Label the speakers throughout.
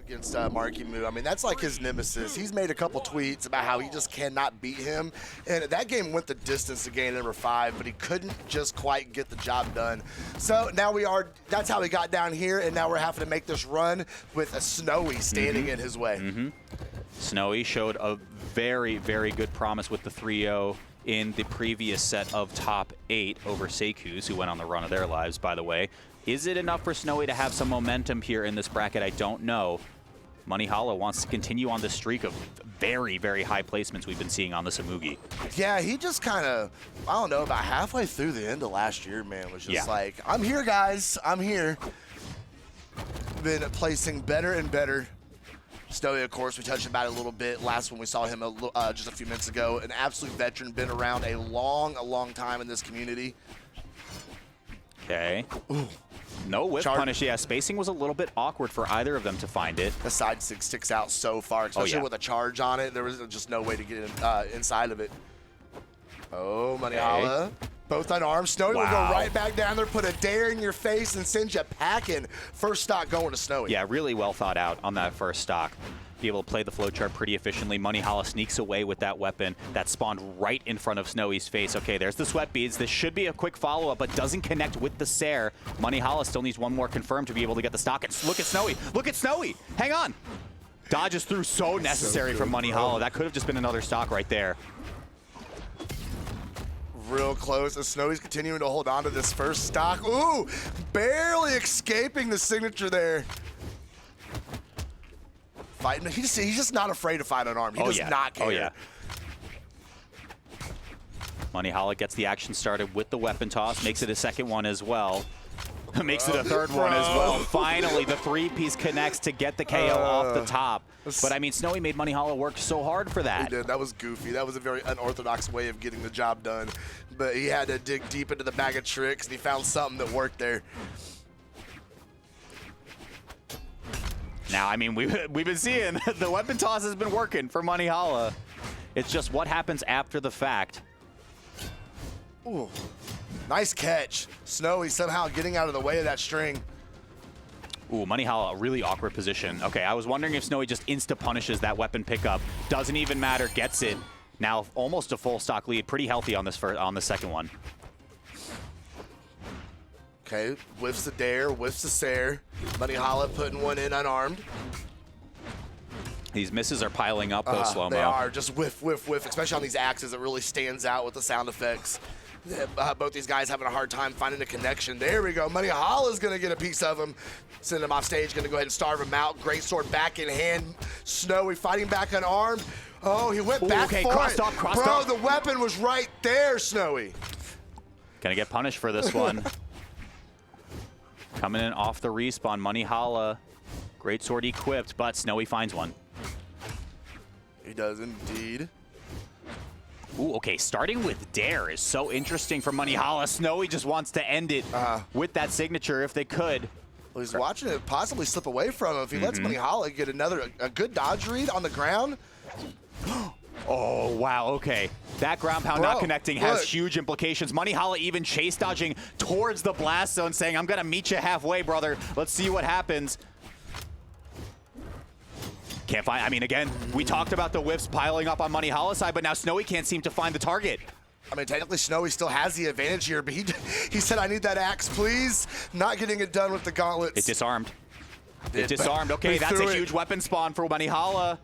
Speaker 1: against Marky Moo. I mean, that's like his nemesis. He's made a couple tweets about how he just cannot beat him. And that game went the distance to game number 5, but he couldn't just quite get the job done. So now that's how he got down here, and now we're having to make this run with a Snowy standing in his way.
Speaker 2: Snowy showed a very, very good promise with the 3-0 in the previous set of top 8 over Seikuz, who went on the run of their lives, by the way. Is it enough for Snowy to have some momentum here in this bracket? I don't know. Monihalla wants to continue on the streak of very, very high placements we've been seeing on the Samugi.
Speaker 1: Yeah, he just kind of, I don't know, about halfway through the end of last year, man, was just like, I'm here, guys. I'm here. Been placing better and better. Snowy, of course, we touched about it a little bit last when we saw him just a few minutes ago. An absolute veteran, been around a long time in this community.
Speaker 2: Okay. Ooh. No whiff punish. Yeah, spacing was a little bit awkward for either of them to find it.
Speaker 1: The side six sticks out so far, especially with a charge on it. There was just no way to get inside of it. Oh, Monihalla. Both unarmed. Snowy will go right back down there, put a dare in your face, and send you packing. First stock going to Snowy.
Speaker 2: Yeah, really well thought out on that first stock. Be able to play the flowchart pretty efficiently. Monihalla sneaks away with that weapon that spawned right in front of Snowy's face. Okay, there's the sweat beads. This should be a quick follow-up, but doesn't connect with the Sair. Monihalla still needs one more confirmed to be able to get the stock. And look at Snowy. Look at Snowy. Hang on. Dodges through so necessary from Monihalla. That could have just been another stock right there.
Speaker 1: Real close as Snowy's continuing to hold on to this first stock. Ooh, barely escaping the signature there. Fighting, he's just not afraid to fight unarmed. He does not care.
Speaker 2: Oh, yeah. Monihalla gets the action started with the weapon toss, makes it a second one as well. Makes it a third one as well. Finally, the three-piece connects to get the KO off the top. But, I mean, Snowy made Monihalla work so hard for that.
Speaker 1: He did. That was goofy. That was a very unorthodox way of getting the job done. But he had to dig deep into the bag of tricks, and he found something that worked there.
Speaker 2: Now, I mean, we've been seeing the weapon toss has been working for Monihalla. It's just what happens after the fact.
Speaker 1: Ooh. Nice catch. Snowy somehow getting out of the way of that string.
Speaker 2: Ooh, Monihalla, a really awkward position. Okay, I was wondering if Snowy just insta-punishes that weapon pickup. Doesn't even matter, gets it. Now, almost a full stock lead. Pretty healthy on this on the second one.
Speaker 1: Okay, whiffs the dare, whiffs the Sair. Monihalla putting one in unarmed.
Speaker 2: These misses are piling up, though, slow-mo.
Speaker 1: They are, just whiff, whiff, whiff, especially on these axes. It really stands out with the sound effects. Both these guys having a hard time finding a connection. There we go. Monihalla's going to get a piece of him. Send him off stage. Going to go ahead and starve him out. Great sword back in hand. Snowy fighting back unarmed. Oh, he went back for
Speaker 2: crossed
Speaker 1: it.
Speaker 2: Off, crossed
Speaker 1: Bro,
Speaker 2: off.
Speaker 1: The weapon was right there, Snowy.
Speaker 2: Gonna get punished for this one. Coming in off the respawn, Monihalla. Great sword equipped, but Snowy finds one.
Speaker 1: He does indeed.
Speaker 2: Ooh, okay, starting with dare is so interesting for Monihalla. Snowy just wants to end it with that signature if they could.
Speaker 1: Well, he's watching it possibly slip away from him. If he lets Monihalla get a good dodge read on the ground.
Speaker 2: Oh, wow, okay. That ground pound not connecting has huge implications. Monihalla even chase dodging towards the blast zone, saying, I'm going to meet you halfway, brother. Let's see what happens. Can't find, I mean, again, we talked about the whiffs piling up on Monihalla's side, but now Snowy can't seem to find the target.
Speaker 1: I mean, technically, Snowy still has the advantage here, but he said, I need that axe, please. Not getting it done with the gauntlets.
Speaker 2: It disarmed. It disarmed. Okay, that's a huge weapon spawn for Monihalla.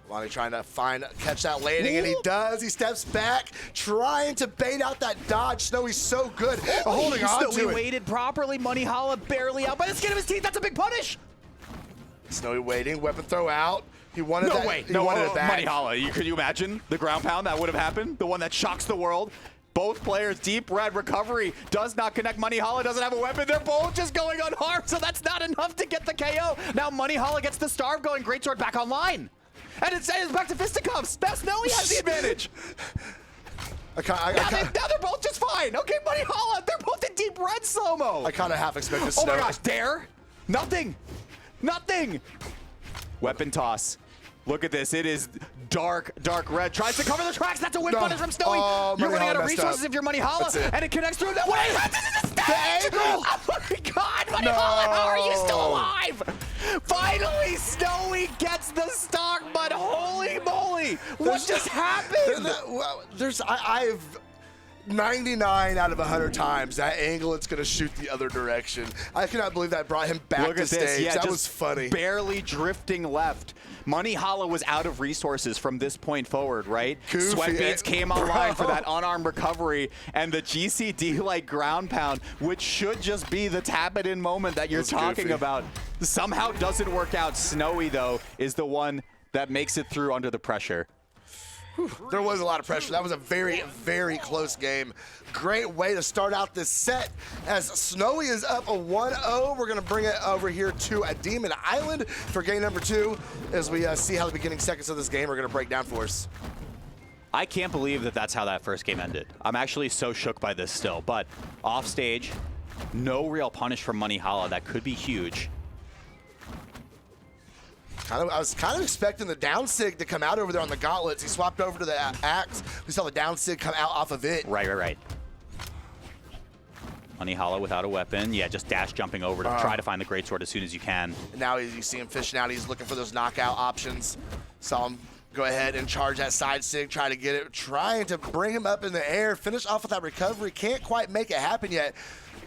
Speaker 1: Lonnie trying to catch that landing, and he does. He steps back, trying to bait out that dodge. Snowy's so good at holding on to it.
Speaker 2: Snowy waited properly. Monihalla barely out by the skin of his teeth. That's a big punish.
Speaker 1: Snowy waiting, weapon throw out. He wanted that.
Speaker 2: Way.
Speaker 1: He wanted it back.
Speaker 2: Monihalla, could you imagine the ground pound that would have happened? The one that shocks the world. Both players, deep red recovery, does not connect. Monihalla doesn't have a weapon. They're both just going unharmed, so that's not enough to get the KO. Now Monihalla gets the starve going. Greatsword back online. And it's back to fisticuffs. Now Snowy has the advantage. Now they're both just fine. Okay, Monihalla, they're both in deep red slow-mo.
Speaker 1: I kind of half expected Snowy.
Speaker 2: Oh my gosh, dare? Nothing. Nothing. Weapon toss. Look at this. It is dark, dark red. Tries to cover the tracks. That's a win punish from Snowy. You're running out of resources if you're Monihalla, and it connects through that way.
Speaker 1: The angle.
Speaker 2: Oh my God, Monihalla, how are you still alive? Finally, Snowy gets the stock, but holy moly, what just happened?
Speaker 1: I've 99 out of 100 times that angle, it's going to shoot the other direction. I cannot believe that brought him back to stage.
Speaker 2: Yeah,
Speaker 1: that was funny.
Speaker 2: Barely drifting left. Monihalla was out of resources from this point forward, right? Sweatbeats came online for that unarmed recovery, and the GCD like ground pound, which should just be the tap it in moment that you're talking about, somehow doesn't work out. Snowy, though, is the one that makes it through under the pressure.
Speaker 1: There was a lot of pressure. That was a very, very close game. Great way to start out this set. As Snowy is up a 1-0, we're going to bring it over here to a Demon Island for game number 2 as we see how the beginning seconds of this game are going to break down for us.
Speaker 2: I can't believe that that's how that first game ended. I'm actually so shook by this still, but off stage, no real punish from Monihalla. That could be huge.
Speaker 1: I was kind of expecting the down sig to come out over there on the gauntlets. He swapped over to the axe. We saw the down sig come out off of it.
Speaker 2: Right. Monihalla without a weapon. Yeah, just dash jumping over to try to find the greatsword as soon as you can.
Speaker 1: And now you see him fishing out. He's looking for those knockout options. Saw him go ahead and charge that side sig, try to get it, trying to bring him up in the air, finish off with that recovery. Can't quite make it happen yet.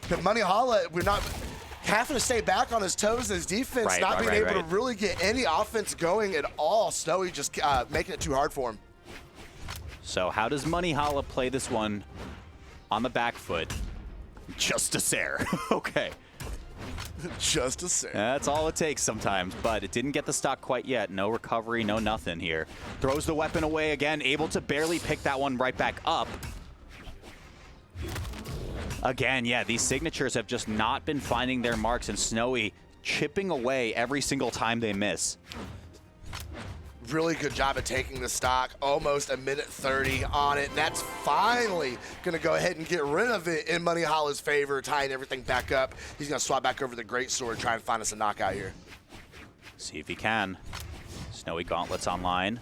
Speaker 1: But Monihalla, we're not having to stay back on his toes in his defense, not being able to really get any offense going at all. Snowy just making it too hard for him.
Speaker 2: So how does Monihalla play this one on the back foot? Just a Sare. Okay.
Speaker 1: Just a Sare.
Speaker 2: That's all it takes sometimes, but it didn't get the stock quite yet. No recovery, no nothing here. Throws the weapon away again, able to barely pick that one right back up. Again, yeah, these signatures have just not been finding their marks, and Snowy chipping away every single time they miss.
Speaker 1: Really good job at taking the stock. Almost a minute 30 on it. That's finally going to go ahead and get rid of it in Monihalla's favor, tying everything back up. He's going to swap back over the greatsword, try and find us a knockout here.
Speaker 2: See if he can. Snowy gauntlets online.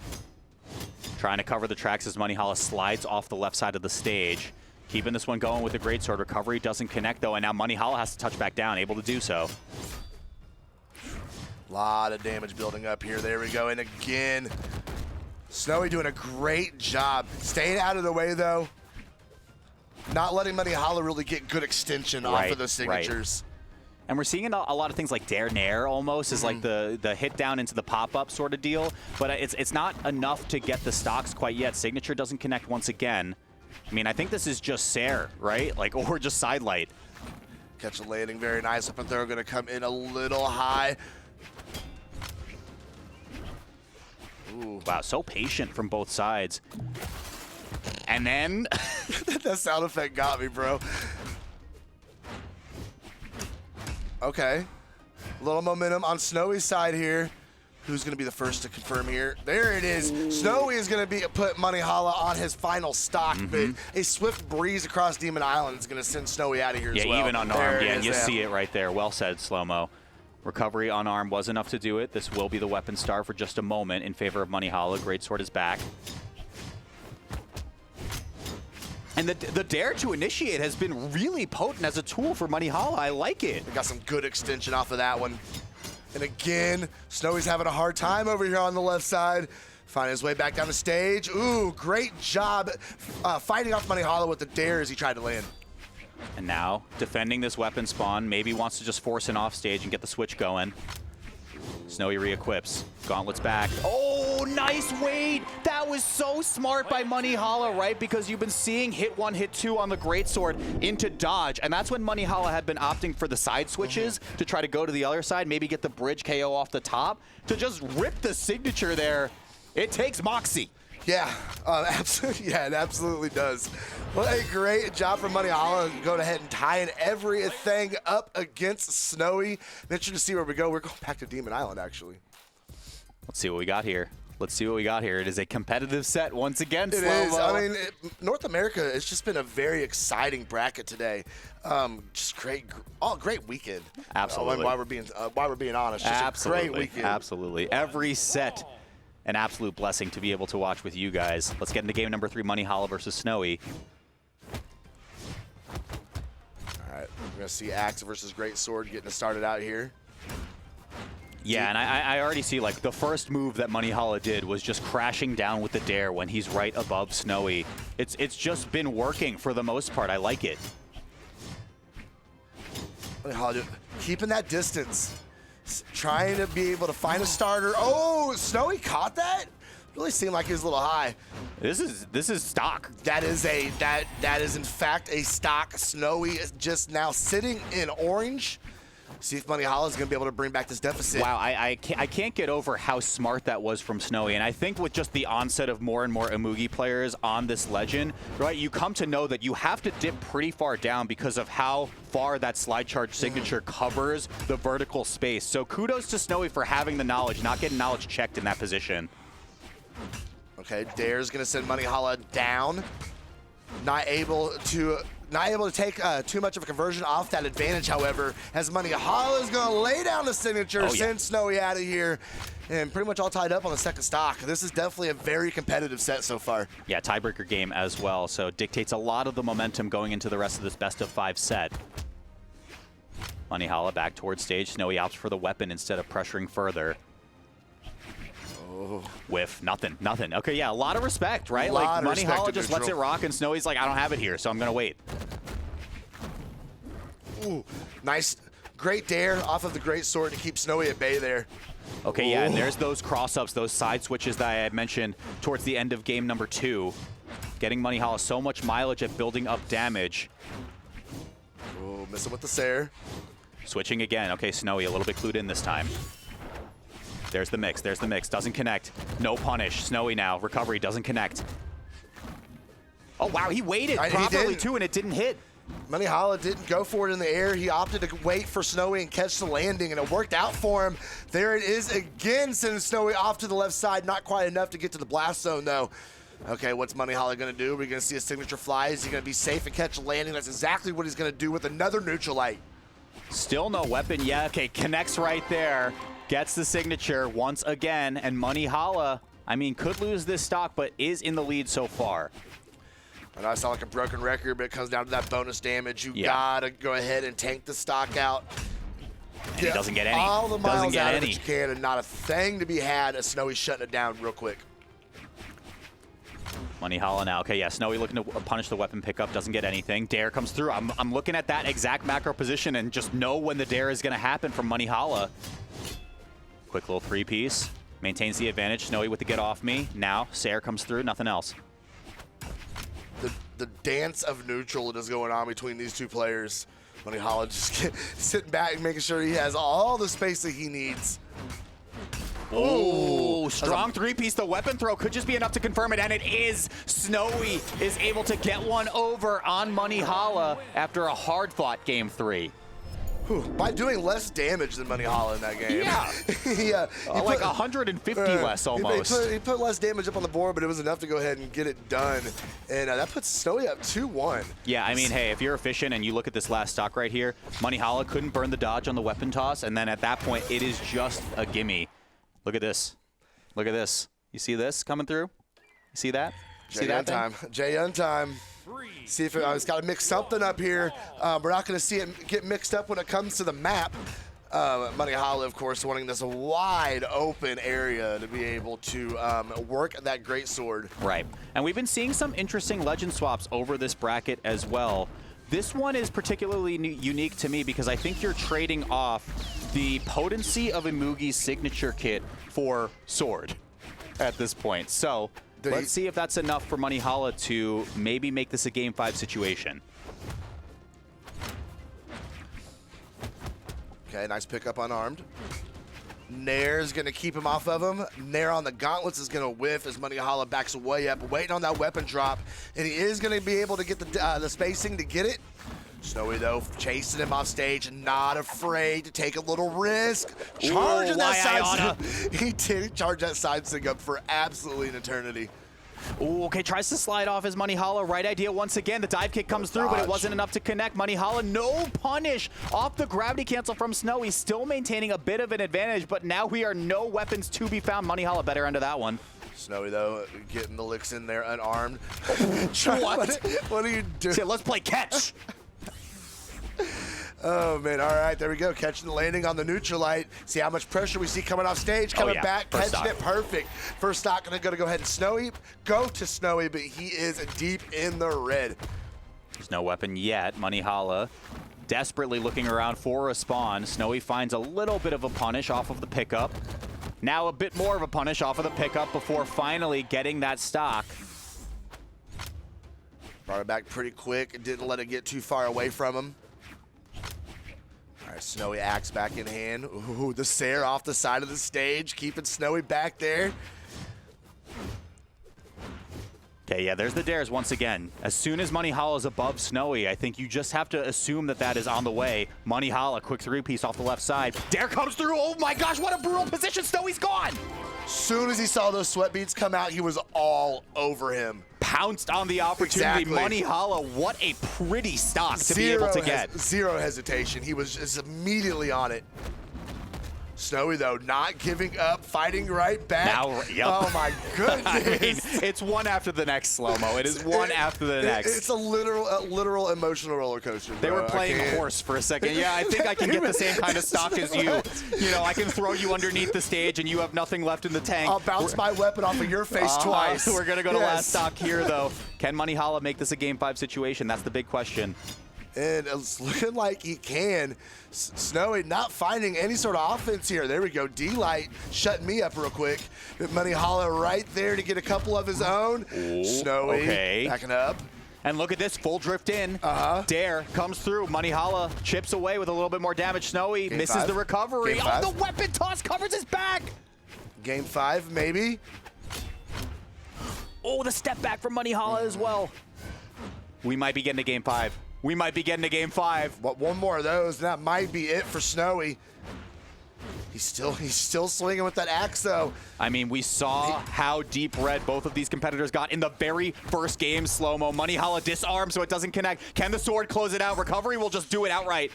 Speaker 2: Trying to cover the tracks as Monihalla slides off the left side of the stage. Keeping this one going with the greatsword. Recovery doesn't connect, though, and now Monihalla has to touch back down, able to do so.
Speaker 1: A lot of damage building up here. There we go. And again, Snowy doing a great job. Staying out of the way, though. Not letting Monihalla really get good extension off of those signatures.
Speaker 2: And we're seeing a lot of things like Dare Nair almost is like the hit down into the pop-up sort of deal. But it's not enough to get the stocks quite yet. Signature doesn't connect once again. I mean, I think this is just Sare, right? Like, or just sidelight.
Speaker 1: Catch a landing, very nice. Up and throw going to come in a little high.
Speaker 2: Ooh. Wow, so patient from both sides. And then...
Speaker 1: that sound effect got me, bro. Okay. A little momentum on Snowy's side here. Who's going to be the first to confirm here? There it is. Snowy is going to put Monihalla on his final stock, but a swift breeze across Demon Island is going to send Snowy out of here as well.
Speaker 2: Yeah, even unarmed. Yeah, you see it right there. Well said, Slow-Mo. Recovery unarmed was enough to do it. This will be the weapon star for just a moment in favor of Monihalla. Greatsword is back. And the dare to initiate has been really potent as a tool for Monihalla. I like it.
Speaker 1: We got some good extension off of that one. And again, Snowy's having a hard time over here on the left side. Finding his way back down the stage. Ooh, great job fighting off Monihalla with the dare as he tried to land.
Speaker 2: And now, defending this weapon spawn, maybe wants to just force an off stage and get the switch going. Snowy re-equips. Gauntlets back. Oh, nice wait! That was so smart by Monihalla, right? Because you've been seeing hit 1, hit 2 on the greatsword into dodge, and that's when Monihalla had been opting for the side switches to try to go to the other side, maybe get the bridge KO off the top, to just rip the signature there. It takes moxie.
Speaker 1: Yeah, absolutely. Yeah, it absolutely does. Well, a great job from Monihalla. Go ahead and tying everything up against Snowy. Interesting to see where we go. We're going back to Demon Island, actually.
Speaker 2: Let's see what we got here. Let's see what we got here. It is a competitive set once again.
Speaker 1: It is. I mean, North America, it's just been a very exciting bracket today. Just great weekend.
Speaker 2: Absolutely.
Speaker 1: Why we're being honest, just a great weekend.
Speaker 2: Absolutely. Every set, an absolute blessing to be able to watch with you guys. Let's get into game number 3, Monihalla versus Snowy. All
Speaker 1: right, we're gonna see Axe versus Greatsword getting it started out here.
Speaker 2: Yeah, and I already see, like, the first move that Monihalla did was just crashing down with the dare when he's right above Snowy. It's just been working for the most part. I like it.
Speaker 1: Monihalla keeping that distance. Trying to be able to find a starter. Oh, Snowy caught that? Really seemed like he was a little high.
Speaker 2: This is stock.
Speaker 1: That is in fact a stock. Snowy is just now sitting in orange. See if Monihalla is going to be able to bring back this deficit.
Speaker 2: Wow, I can't get over how smart that was from Snowy. And I think with just the onset of more and more Amugi players on this legend, right, you come to know that you have to dip pretty far down because of how far that slide charge signature covers the vertical space. So kudos to Snowy for having the knowledge, not getting knowledge checked in that position.
Speaker 1: Okay, Dare's going to send Monihalla down. Not able to take too much of a conversion off that advantage, however, as Monihalla is going to lay down the signature, send Snowy out of here, and pretty much all tied up on the second stock. This is definitely a very competitive set so far.
Speaker 2: Yeah, tiebreaker game as well, so dictates a lot of the momentum going into the rest of this best-of-5 set. Monihalla back towards stage. Snowy opts for the weapon instead of pressuring further. Whiff, nothing. Okay, yeah, a lot of respect, right? Like, Monihalla just lets it rock, and Snowy's like, I don't have it here, so I'm going to wait.
Speaker 1: Ooh, nice, great dare off of the great sword to keep Snowy at bay there.
Speaker 2: Okay, yeah, and there's those cross-ups, those side switches that I had mentioned towards the end of game number 2. Getting Monihalla so much mileage at building up damage.
Speaker 1: Oh, missing with the Sair.
Speaker 2: Switching again. Okay, Snowy a little bit clued in this time. There's the mix, doesn't connect. No punish, Snowy now, recovery doesn't connect. Oh wow, he waited properly too and it didn't hit.
Speaker 1: Monihalla didn't go for it in the air. He opted to wait for Snowy and catch the landing, and it worked out for him. There it is again, sending Snowy off to the left side. Not quite enough to get to the blast zone though. Okay, what's Monihalla gonna do? We're gonna see a signature fly. Is he gonna be safe and catch a landing? That's exactly what he's gonna do with another neutral light.
Speaker 2: Still no weapon yet. Okay, connects right there. Gets the signature once again, and Monihalla, I mean, could lose this stock, but is in the lead so far.
Speaker 1: I know I sound like a broken record, but it comes down to that bonus damage. You gotta go ahead and tank the stock out.
Speaker 2: And he doesn't get any.
Speaker 1: All the miles out of it you can, and not a thing to be had as Snowy's shutting it down real quick.
Speaker 2: Monihalla now. Okay, yeah, Snowy looking to punish the weapon pickup, doesn't get anything. Dare comes through. I'm looking at that exact macro position and just know when the dare is going to happen from Monihalla. Quick little three-piece. Maintains the advantage. Snowy with the get off me. Now, Sair comes through. Nothing else.
Speaker 1: The dance of neutral that is going on between these two players. Monihalla just sitting back and making sure he has all the space that he needs.
Speaker 2: Oh, strong three-piece. The weapon throw could just be enough to confirm it, and it is. Snowy is able to get one over on Monihalla after a hard-fought game 3.
Speaker 1: By doing less damage than Monihalla in that game.
Speaker 2: Yeah. He like 150 less almost.
Speaker 1: He put less damage up on the board, but it was enough to go ahead and get it done. And that puts Snowy up 2-1.
Speaker 2: Yeah, I mean, hey, if you're efficient and you look at this last stock right here, Monihalla couldn't burn the dodge on the weapon toss, and then at that point, it is just a gimme. Look at this. Look at this. You see this coming through? You see that?
Speaker 1: See that time. J-Un time. See if it's got to mix something up here. We're not going to see it get mixed up when it comes to the map. Monihalla, of course, wanting this wide open area to be able to work that great sword.
Speaker 2: Right. And we've been seeing some interesting legend swaps over this bracket as well. This one is particularly unique to me because I think you're trading off the potency of Imugi's signature kit for sword at this point. So let's see if that's enough for Monihalla to maybe make this a Game 5 situation.
Speaker 1: Okay, nice pickup unarmed. Nair's going to keep him off of him. Nair on the gauntlets is going to whiff as Monihalla backs way up, waiting on that weapon drop. And he is going to be able to get the spacing to get it. Snowy, though, chasing him off stage, not afraid to take a little risk. Charging that side stick. He did charge that side stick up for absolutely an eternity.
Speaker 2: Ooh, okay, tries to slide off his Monihalla. Right idea once again. The dive kick comes through, but it wasn't enough to connect. Monihalla, no punish off the gravity cancel from Snowy. Still maintaining a bit of an advantage, but now we are no weapons to be found. Monihalla better end of that one.
Speaker 1: Snowy, though, getting the licks in there unarmed. What are you doing?
Speaker 2: See, let's play catch.
Speaker 1: Oh, man. All right, there we go. Catching the landing on the neutral light. See how much pressure we see coming off stage, coming back,
Speaker 2: First
Speaker 1: catching
Speaker 2: stock.
Speaker 1: it perfect. First stock going to go ahead and Snowy. Go to Snowy, but he is deep in the red.
Speaker 2: There's no weapon yet. Monihalla desperately looking around for a spawn. Snowy finds a little bit of a punish off of the pickup. Now a bit more of a punish off of the pickup before finally getting that stock.
Speaker 1: Brought it back pretty quick. Didn't let it get too far away from him. All right, Snowy axe back in hand. Ooh, the Sair off the side of the stage, keeping Snowy back there.
Speaker 2: Okay, yeah, there's the dares once again. As soon as Monihalla is above Snowy, I think you just have to assume that that is on the way. Monihalla, quick three-piece off the left side. Dare comes through. Oh my gosh, what a brutal position. Snowy's gone.
Speaker 1: Soon as he saw those sweat beads come out, he was all over him.
Speaker 2: Pounced on the opportunity.
Speaker 1: Exactly.
Speaker 2: Monihalla, what a pretty stock to be able to get.
Speaker 1: Zero hesitation. He was just immediately on it. Snowy, though, not giving up, fighting right back.
Speaker 2: Now, yep.
Speaker 1: Oh, my goodness.
Speaker 2: I mean, it's one after the next, Slow-Mo. It is one after the next.
Speaker 1: It's a literal emotional roller coaster.
Speaker 2: They were playing horse for a second. Yeah, I think I can get the same kind of stock as you. You know, I can throw you underneath the stage and you have nothing left in the tank.
Speaker 1: I'll bounce my weapon off of your face twice.
Speaker 2: We're going to go to last stock here, though. Can Monihalla make this a Game 5 situation? That's the big question.
Speaker 1: And it's looking like he can. Snowy not finding any sort of offense here. There we go. D-Light shutting me up real quick. Monihalla right there to get a couple of his own.
Speaker 2: Ooh,
Speaker 1: Snowy backing up.
Speaker 2: And look at this, full drift in. Dare comes through. Monihalla chips away with a little bit more damage. Snowy misses the recovery. Oh, the weapon toss covers his back.
Speaker 1: Game 5, maybe.
Speaker 2: Oh, the step back from Monihalla as well. We might be getting to Game 5. We might be getting to Game 5.
Speaker 1: But one more of those, and that might be it for Snowy. He's still swinging with that axe, though.
Speaker 2: I mean, we saw how deep red both of these competitors got in the very first game. Slow-mo. Monihalla disarmed so it doesn't connect. Can the sword close it out? Recovery will just do it outright.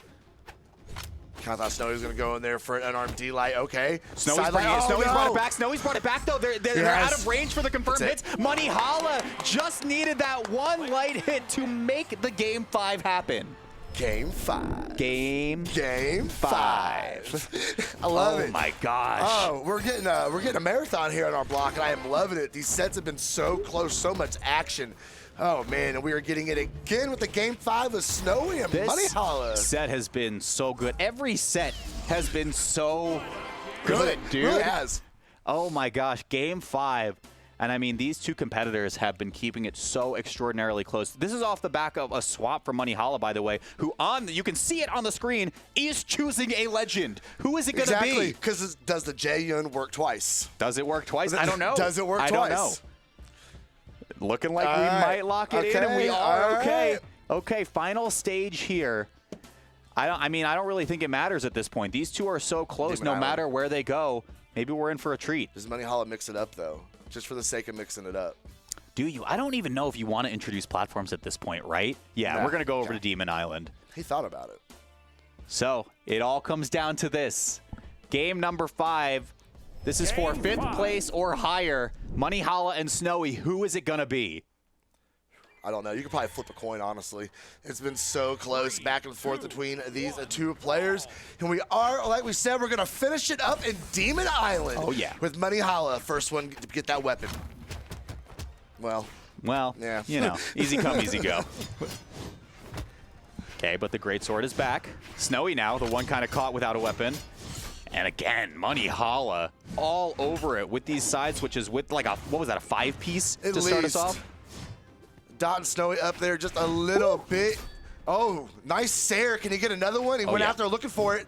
Speaker 1: I thought Snowy was going to go in there for an unarmed D-Light. Okay.
Speaker 2: Snowy's brought it back. Snowy's brought it back, though. They're out of range for the confirmed hits. Monihalla just needed that one light hit to make the Game 5 happen.
Speaker 1: Game 5.
Speaker 2: Game 5.
Speaker 1: I love it.
Speaker 2: Oh, my gosh.
Speaker 1: Oh, we're getting a marathon here on our block, and I am loving it. These sets have been so close, so much action. Oh, man, and we are getting it again with the Game 5 of Snowy and Monihalla.
Speaker 2: This set has been so good. Every set has been so good, dude.
Speaker 1: It really has.
Speaker 2: Oh, my gosh. Game 5. And, I mean, these two competitors have been keeping it so extraordinarily close. This is off the back of a swap from Monihalla, by the way, who you can see it on the screen, is choosing a legend. Who is it going to be?
Speaker 1: Exactly, because does the J-Yun work twice?
Speaker 2: Does it work twice? I don't know.
Speaker 1: Does it work twice?
Speaker 2: I don't know. Looking like we might lock it in, and we are okay. Okay, final stage here. I mean, I don't really think it matters at this point. These two are so close, no matter where they go. Maybe we're in for a treat.
Speaker 1: Does Monihalla mix it up, though? Just for the sake of mixing it up.
Speaker 2: Do you? I don't even know if you want to introduce platforms at this point, right? Yeah, we're going to go over to Demon Island.
Speaker 1: He thought about it.
Speaker 2: So, it all comes down to this. Game number 5. This is for 5th place or higher. Monihalla and Snowy, who is it going to be?
Speaker 1: I don't know. You could probably flip a coin, honestly. It's been so close back and forth between these two players. And we are, like we said, we're going to finish it up in Demon Island.
Speaker 2: Oh, yeah.
Speaker 1: With Monihalla, first one to get that weapon. Well,
Speaker 2: yeah. You know, easy come, easy go. Okay, but the Greatsword is back. Snowy now, the one kind of caught without a weapon. And again, Monihalla all over it with these side switches with like a, what was that, a 5-piece to start us off?
Speaker 1: Dot and Snowy up there just a little bit. Oh, nice Sair. Can he get another one? He went out there looking for it.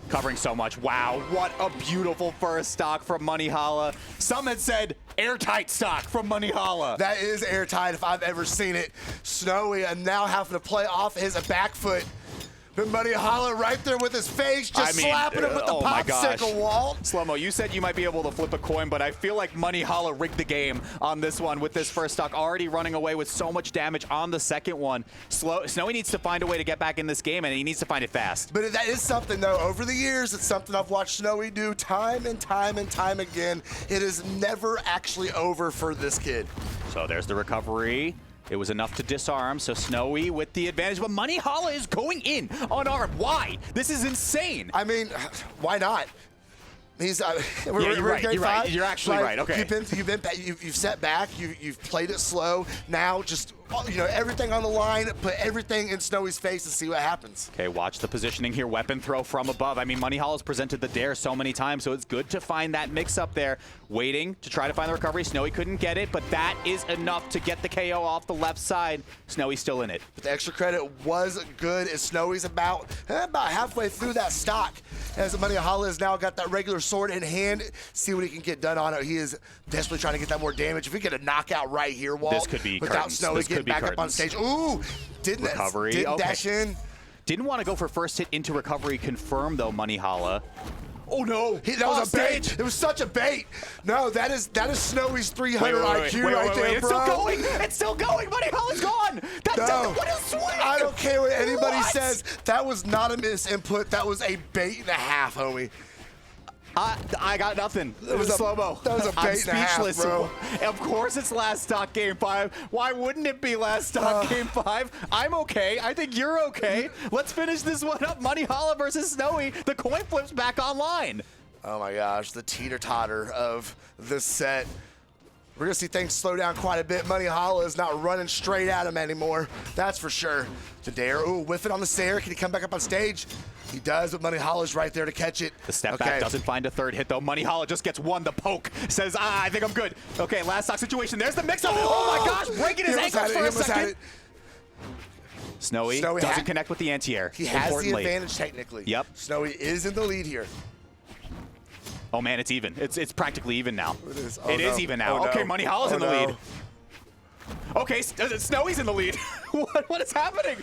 Speaker 2: Covering so much. Wow, what a beautiful first stock from Monihalla. Some had said airtight stock from Monihalla.
Speaker 1: That is airtight if I've ever seen it. Snowy and now having to play off his back foot. But Monihalla right there with his face, just slapping him with the popsicle wall.
Speaker 2: Slow-mo, you said you might be able to flip a coin, but I feel like Monihalla rigged the game on this one with this first stock, already running away with so much damage on the second one. Snowy needs to find a way to get back in this game, and he needs to find it fast.
Speaker 1: But that is something, though. Over the years, it's something I've watched Snowy do time and time and time again. It is never actually over for this kid.
Speaker 2: So there's the recovery. It was enough to disarm, so Snowy with the advantage, but Monihalla is going in unarmed. Why? This is insane.
Speaker 1: I mean, why not? He's
Speaker 2: you're right. You're actually right. Okay.
Speaker 1: You've set back. You've played it slow. Now just everything on the line. Put everything in Snowy's face and see what happens.
Speaker 2: Okay, watch the positioning here. Weapon throw from above. I mean, Monihala's presented the dare so many times, so it's good to find that mix up there. Waiting to try to find the recovery. Snowy couldn't get it, but that is enough to get the KO off the left side. Snowy's still in it.
Speaker 1: But the extra credit was good as Snowy's about halfway through that stock. As Monihalla has now got that regular sword in hand, see what he can get done on it. He is desperately trying to get that more damage. If we get a knockout right here, Walt,
Speaker 2: this could be
Speaker 1: without Snowy getting back up on stage. Ooh, didn't dash in.
Speaker 2: Didn't want to go for first hit into recovery. Confirm though, Monihalla.
Speaker 1: Oh no, that was a bait. It was such a bait. No, that is Snowy's 300 IQ right there,
Speaker 2: it's
Speaker 1: bro.
Speaker 2: Still going. It's still going. Monihala's gone. What a swing.
Speaker 1: I don't care what anybody says. That was not a misinput. That was a bait and a half, homie.
Speaker 2: I got nothing. It was slow-mo.
Speaker 1: That was a bait and a half, bro.
Speaker 2: Of course it's last stock game 5. Why wouldn't it be last stock game 5? I'm okay. I think you're okay. Let's finish this one up. Monihalla versus Snowy. The coin flip's back online.
Speaker 1: Oh my gosh, the teeter-totter of this set. We're going to see things slow down quite a bit. Monihalla is not running straight at him anymore. That's for sure. The dare, ooh, whiff it on the stair. Can he come back up on stage? He does, but Monihalla's right there to catch it.
Speaker 2: The step back doesn't find a third hit, though. Monihalla just gets one. The poke says, I think I'm good. Okay, last stock situation. There's the mix-up. Oh my gosh, breaking his ankles for a second. Snowy doesn't connect with the anti-air.
Speaker 1: He has the advantage technically.
Speaker 2: Yep.
Speaker 1: Snowy is in the lead here.
Speaker 2: Oh man, it's even. It's practically even now.
Speaker 1: It is.
Speaker 2: It is even now. Okay, Monihalla's in the lead. Okay, Snowy's in the lead. What is happening?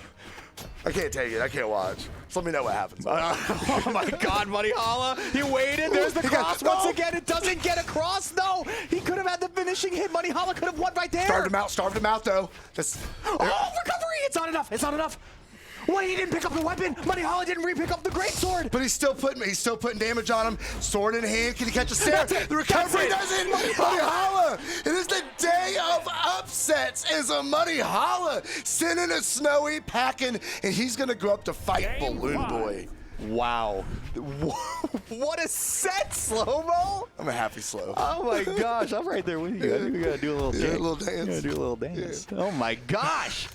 Speaker 1: I can't take it. I can't watch. Just let me know what happens.
Speaker 2: Oh my God, Monihalla. He waited. There's the cross once again. It doesn't get across. No, he could have had the finishing hit. Monihalla could have won right there.
Speaker 1: Starved him out though.
Speaker 2: Recovery. It's not enough. It's not enough. What? He didn't pick up the weapon. Monihalla didn't re-pick up the greatsword.
Speaker 1: But he's still putting damage on him. Sword in hand. Can he catch a stair? The recovery doesn't. Monihalla. It is the day of upsets. Is a Monihalla sending a Snowy packing, and he's gonna go up to fight Balloon Boy.
Speaker 2: Wow. What a set, Slow-Mo.
Speaker 1: I'm a happy slow.
Speaker 2: Oh my gosh, I'm right there with you. We gotta do a little dance.
Speaker 1: A little dance.
Speaker 2: We gotta do a little dance. Yeah. Oh my gosh.